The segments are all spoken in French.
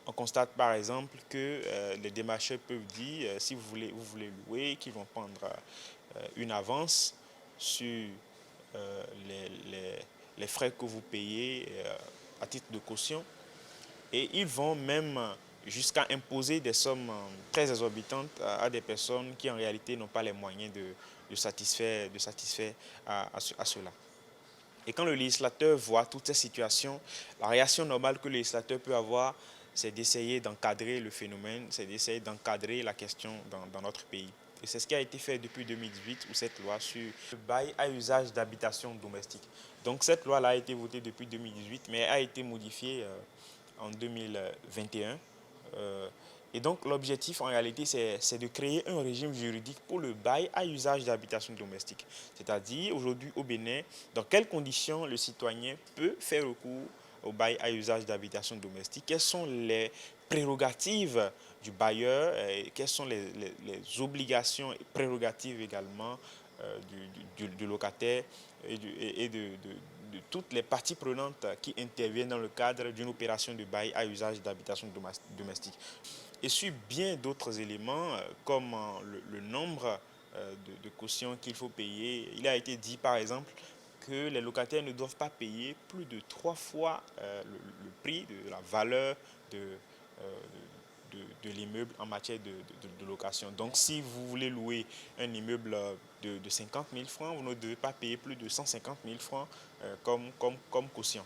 On constate par exemple que les démarcheurs peuvent dire, si vous voulez louer, qu'ils vont prendre une avance sur les frais que vous payez à titre de caution. Et ils vont même jusqu'à imposer des sommes très exorbitantes à des personnes qui en réalité n'ont pas les moyens de satisfaire à cela. Et quand le législateur voit toutes ces situations, la réaction normale que le législateur peut avoir, c'est d'essayer d'encadrer le phénomène, c'est d'essayer d'encadrer la question dans notre pays. Et c'est ce qui a été fait depuis 2018 où cette loi sur le bail à usage d'habitation domestique. Donc cette loi-là a été votée depuis 2018, mais a été modifiée en 2021. Et donc l'objectif en réalité, c'est de créer un régime juridique pour le bail à usage d'habitation domestique. C'est-à-dire aujourd'hui au Bénin, dans quelles conditions le citoyen peut faire recours au bail à usage d'habitation domestique, quelles sont les prérogatives du bailleur, quelles sont les obligations et prérogatives également du locataire et de toutes les parties prenantes qui interviennent dans le cadre d'une opération de bail à usage d'habitation domestique. Et sur bien d'autres éléments, comme le nombre de cautions qu'il faut payer, il a été dit par exemple que les locataires ne doivent pas payer plus de 3 fois le prix de la valeur de, euh, de l'immeuble en matière de location. Donc si vous voulez louer un immeuble de 50 000 francs, vous ne devez pas payer plus de 150 000 francs comme caution.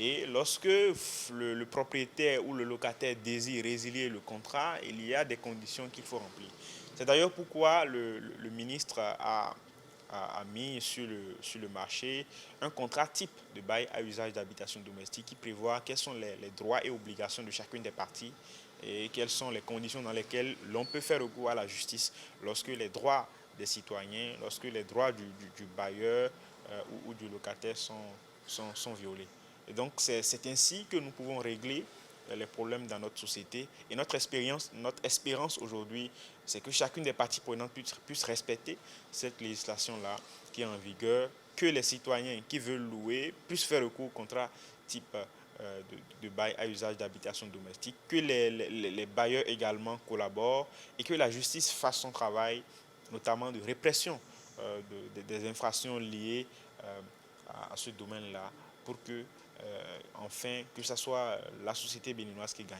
Et lorsque le propriétaire ou le locataire désire résilier le contrat, il y a des conditions qu'il faut remplir. C'est d'ailleurs pourquoi le ministre a mis sur le marché un contrat type de bail à usage d'habitation domestique qui prévoit quels sont les droits et obligations de chacune des parties et quelles sont les conditions dans lesquelles l'on peut faire recours à la justice lorsque les droits des citoyens, lorsque les droits du bailleur ou du locataire sont violés. Et donc c'est ainsi que nous pouvons régler les problèmes dans notre société. Et notre espérance aujourd'hui, c'est que chacune des parties prenantes puisse respecter cette législation-là qui est en vigueur, que les citoyens qui veulent louer puissent faire recours au contrat type de bail à usage d'habitation domestique, que les bailleurs également collaborent et que la justice fasse son travail, notamment de répression des infractions liées à ce domaine-là, pour que, enfin, que ce soit la société béninoise qui gagne.